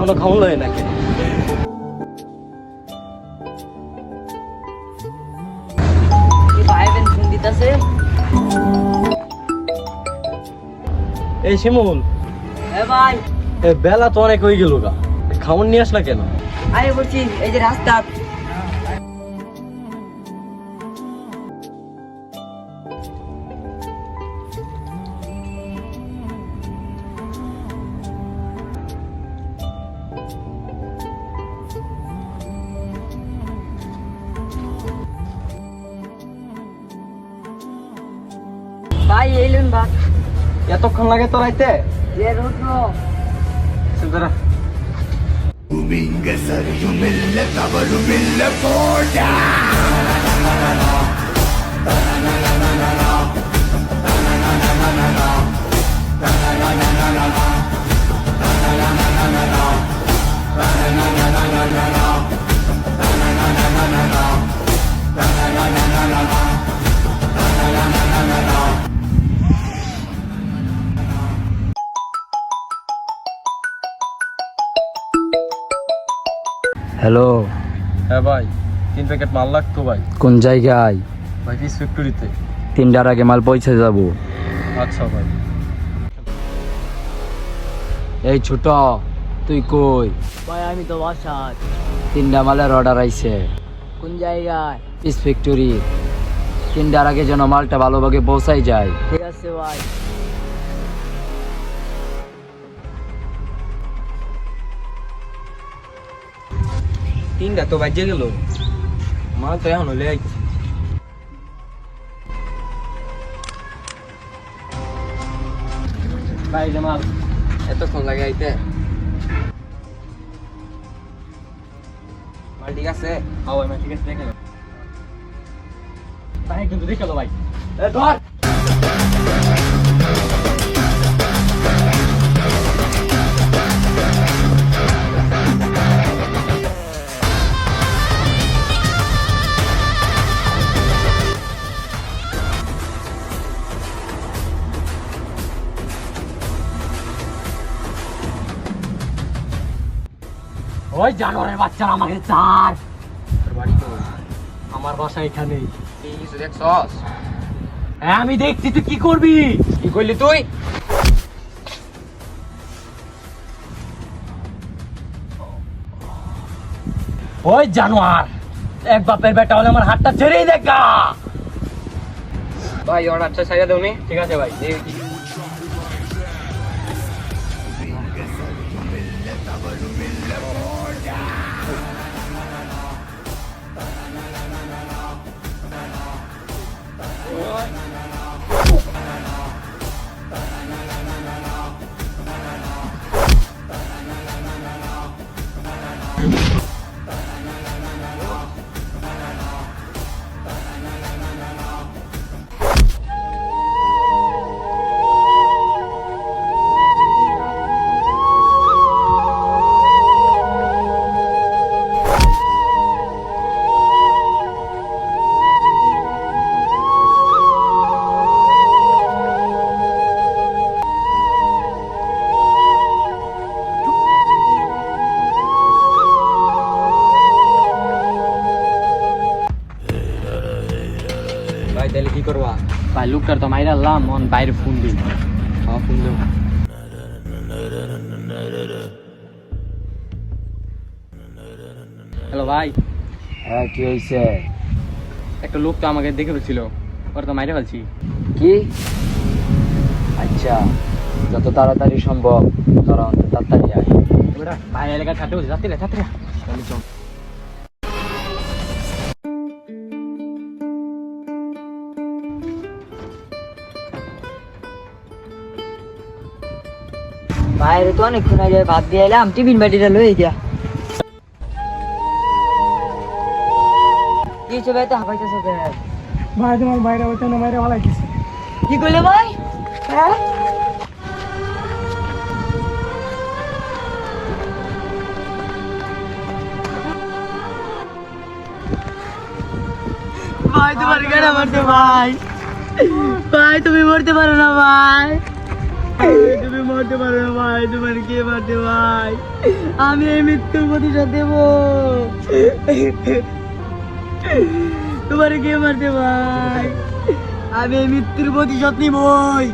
এখনো খাওন লয় নাকি? এই শিমুল, ভাই বেলা তো অনেক হয়ে গেল গা, খাওন নিয়ে আসলা কেন? আরে বলছি এই যে রাস্তা ভাই এলেন ভাত এতক্ষণ লাগে তো রাইতে? যে রোদ হ্যালো, হ্যাঁ ভাই, 3 প্যাকেট মাল লাগতো ভাই। কোন জায়গায়? ভাই পিস ফ্যাক্টরিতে। 3টার আগে মাল পৌঁছে যাব। আচ্ছা ভাই। এই ছোট, তুই কই? ভাই আমি তো বাসায়। 3টা মালের অর্ডার আইছে কোন জায়গায়? Piece factory. 3টার আগে যেন মালটা ভালোভাবে পৌঁছাই যায়। ঠিক আছে ভাই। তিনটা তো বাজে গেল, মাল তো এখন হলে আইছে। ভাই যে মাল এতক্ষণ লাগে আইতে? মাল ঠিক আছে? হ্যাঁ ভাই, মাল ঠিক আছে, দেখে ভাই কিন্তু দেখে লো ভাই। ধর ওই জানোয়ারের বাচ্চারা আমাকে চার। তোর বাড়ি তো? আমার বাসা এখানেই। এই কিছু দেখছস? হ্যাঁ আমি দেখছি, তুই কি করবি? কি করলি তুই? ওই জানোয়ার, এক বাপের বেটা হলে আমার হাতটা ছেড়েই দেখা। ভাই অর্ডারটা ছাইড়া দাও নি? ঠিক আছে ভাই। ভাই তাহলে কি করবা? ভাই লোকটার তো মাইরা আনলাম, মন বাইরে ফোন দিই। হ্যাঁ ফোন দেব। হ্যালো ভাই, হ্যাঁ, কি হয়েছে? একটা লোক তো আমাকে দেখে ফেলছিল, ওর তো মাইরে ফেলছি। কি? আচ্ছা, যত তাড়াতাড়ি সম্ভব তোরা অন্তত তাড়াতাড়ি আয়। ভাই এলাকার ছাড়তে বলছি, যাত্রীরা যাত্রীরা চল। বাইরে তো অনেকক্ষণ আগে ভাত দিয়ে এলাম, টিফিন বাটিটা লয়ে গিয়া। কি হচ্ছে ভাই, তো হাঁপাইতেছে ভাই তোমার বাইরে হইতে না বাইরে ভালো কিছু কি করলে ভাই? হ্যাঁ ভাই, তোমার কেন মারতে ভাই? ভাই তুমি মরতে পারো না ভাই। তুমি মরতে পারো না ভাই, তোমার কে মারতে ভাই? আমি এই মৃত্যুর প্রতিশোধ দেব। তোমার কে মারতে ভাই? আমি এই মৃত্যুর প্রতিশোধ নিবই।